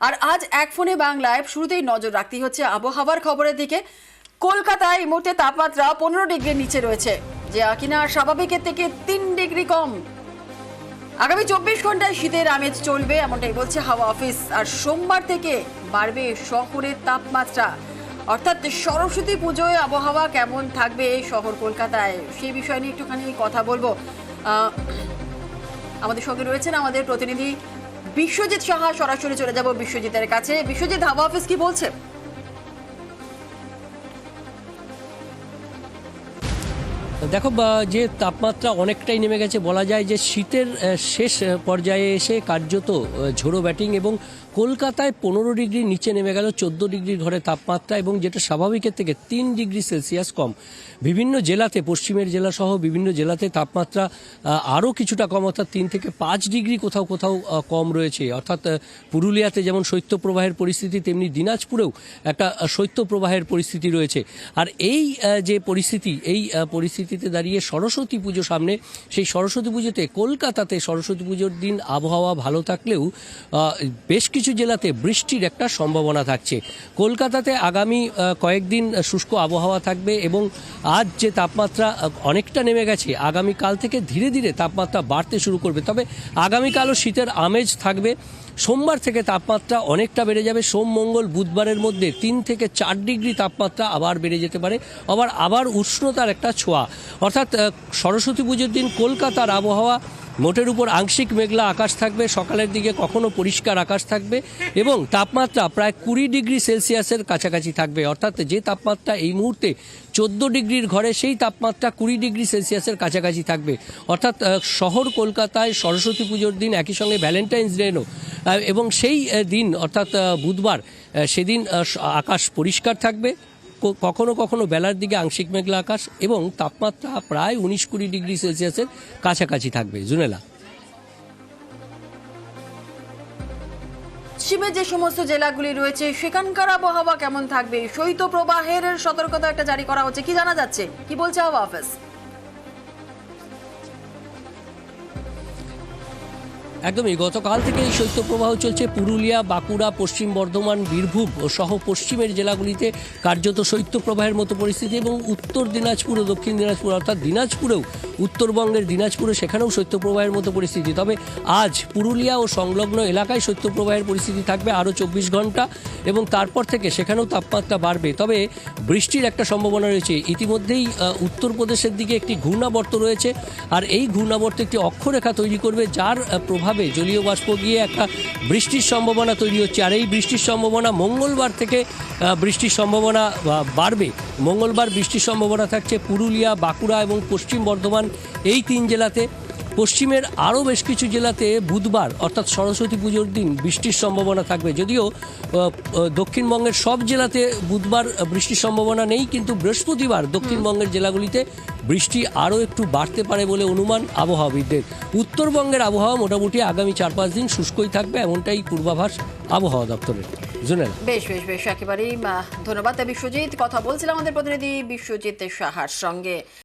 আর আজ এক ফোনে বাংলায় শুরুতেই নজর রাখতে হচ্ছে আবহাওয়ার খবরের দিকে। কলকাতায় এই মুহূর্তে তাপমাত্রা 15 ডিগ্রির নিচে রয়েছে, যে কিনা স্বাভাবিকের থেকে 3 ডিগ্রি কম। আগামী 24 ঘন্টায় শীতের আমেজ চলবে, এমনটাই বলছে হাওয়া অফিস। আর সোমবার থেকে বাড়বে শহরের তাপমাত্রা, অর্থাৎ সরস্বতী পুজোয় আবহাওয়া কেমন থাকবে শহর কলকাতায়, সেই বিষয় নিয়ে একটুখানি কথা বলবো। আমাদের সঙ্গে রয়েছেন আমাদের প্রতিনিধি বিশ্বজিৎ সাহা। সরাসরি চলে যাব বিশ্বজিতের কাছে। বিশ্বজিৎ, হাওয়া অফিস কি বলছে? দেখো, যে তাপমাত্রা অনেকটাই নেমে গেছে, বলা যায় যে শীতের শেষ পর্যায়ে এসে কার্যত ঝোড়ো ব্যাটিং, এবং কলকাতায় 15 ডিগ্রির নিচে নেমে গেল 14 ডিগ্রির ঘরে তাপমাত্রা, এবং যেটা স্বাভাবিকের থেকে 3 ডিগ্রি সেলসিয়াস কম। বিভিন্ন জেলাতে, পশ্চিমের জেলাসহ বিভিন্ন জেলাতে তাপমাত্রা আরও কিছুটা কম, অর্থাৎ 3 থেকে 5 ডিগ্রি কোথাও কোথাও কম রয়েছে। অর্থাৎ পুরুলিয়াতে যেমন শৈত্যপ্রবাহের পরিস্থিতি, তেমনি দিনাজপুরেও একটা শৈত্যপ্রবাহের পরিস্থিতি রয়েছে। আর এই যে পরিস্থিতি, এই পরিস্থিতিতে দাঁড়িয়ে সরস্বতী পুজো সামনে, সেই সরস্বতী পুজোতে কলকাতাতে সরস্বতী পুজোর দিন আবহাওয়া ভালো থাকলেও বেশ কিছু জেলাতে বৃষ্টির একটা সম্ভাবনা থাকছে। কলকাতাতে আগামী কয়েকদিন শুষ্ক আবহাওয়া থাকবে, এবং আজ যে তাপমাত্রা অনেকটা নেমে গেছে, আগামীকাল থেকে ধীরে ধীরে তাপমাত্রা বাড়তে শুরু করবে। তবে আগামীকালও শীতের আমেজ থাকবে। সোমবার থেকে তাপমাত্রা অনেকটা বেড়ে যাবে। সোম, মঙ্গল, বুধবারের মধ্যে 3 থেকে 4 ডিগ্রি তাপমাত্রা আবার বেড়ে যেতে পারে, আবার উষ্ণতার একটা ছোঁয়া। অর্থাৎ সরস্বতী পুজোর দিন কলকাতার আবহাওয়া মোটের উপর আংশিক মেঘলা আকাশ থাকবে, সকালের দিকে কখনো পরিষ্কার আকাশ থাকবে, এবং তাপমাত্রা প্রায় 20 ডিগ্রি সেলসিয়াসের কাছাকাছি থাকবে। অর্থাৎ যে তাপমাত্রা এই মুহূর্তে 14 ডিগ্রির ঘরে, সেই তাপমাত্রা 20 ডিগ্রি সেলসিয়াসের কাছাকাছি থাকবে। অর্থাৎ শহর কলকাতায় সরস্বতী পুজোর দিন একই সঙ্গে ভ্যালেন্টাইন্স ডেও, এবং সেই দিন অর্থাৎ বুধবার, সেদিন আকাশ পরিষ্কার থাকবে, কখনো কখনো বেলার দিকে আংশিক মেঘলা আকাশ, এবং তাপমাত্রা প্রায় 19-20 ডিগ্রি সেলসিয়াসের কাছাকাছি থাকবে। জুনেলা, পশ্চিমে যে সমস্ত জেলাগুলি রয়েছে সেখানকার আবহাওয়া কেমন থাকবে? শৈত্যপ্রবাহের সতর্কতা একটা জারি করা হচ্ছে, কি জানা যাচ্ছে, কি বলছে হাওয়া অফিস? একদমই, গতকাল থেকে এই শৈত্যপ্রবাহ চলছে। পুরুলিয়া, বাঁকুড়া, পশ্চিম বর্ধমান, বীরভূম সহ পশ্চিমের জেলাগুলিতে কার্যত শৈত্যপ্রবাহের মতো পরিস্থিতি, এবং উত্তর দিনাজপুর ও দক্ষিণ দিনাজপুর, অর্থাৎ দিনাজপুরেও, উত্তরবঙ্গের দিনাজপুরে, সেখানেও শৈত্যপ্রবাহের মতো পরিস্থিতি। তবে আজ পুরুলিয়া ও সংলগ্ন এলাকায় শৈত্যপ্রবাহের পরিস্থিতি থাকবে আরও 24 ঘন্টা, এবং তারপর থেকে সেখানেও তাপমাত্রা বাড়বে। তবে বৃষ্টির একটা সম্ভাবনা রয়েছে। ইতিমধ্যেই উত্তরপ্রদেশের দিকে একটি ঘূর্ণাবর্ত রয়েছে, আর এই ঘূর্ণাবর্ত একটি অক্ষরেখা তৈরি করবে, যার প্রভাবে জলীয় বাষ্প গিয়ে একটা বৃষ্টির সম্ভাবনা তৈরি হচ্ছে। আর এই বৃষ্টির সম্ভাবনা মঙ্গলবার থেকে বৃষ্টির সম্ভাবনা বাড়বে। মঙ্গলবার বৃষ্টির সম্ভাবনা থাকছে পুরুলিয়া, বাঁকুড়া এবং পশ্চিম বর্ধমান, এই 3 জেলাতে। পশ্চিমের আরও বেশ কিছু জেলাতে বুধবার অর্থাৎ সরস্বতী পুজোর দিন বৃষ্টির সম্ভাবনা থাকবে। যদিও দক্ষিণবঙ্গের সব জেলাতে বুধবার বৃষ্টির সম্ভাবনা নেই, কিন্তু বৃহস্পতিবার দক্ষিণবঙ্গের জেলাগুলিতে বৃষ্টি আরও একটু বাড়তে পারে বলে অনুমান আবহাওয়াবিদদের। উত্তরবঙ্গের আবহাওয়া মোটামুটি আগামী 4-5 দিন শুষ্কই থাকবে, এমনটাই পূর্বাভাস আবহাওয়া দপ্তরের। জুনেলা, বেশ বেশ বেশ, একেবারেই ধন্যবাদ বিশ্বজিৎ। কথা বলছিলাম আমাদের প্রতিনিধি বিশ্বজিৎ সাহার সঙ্গে।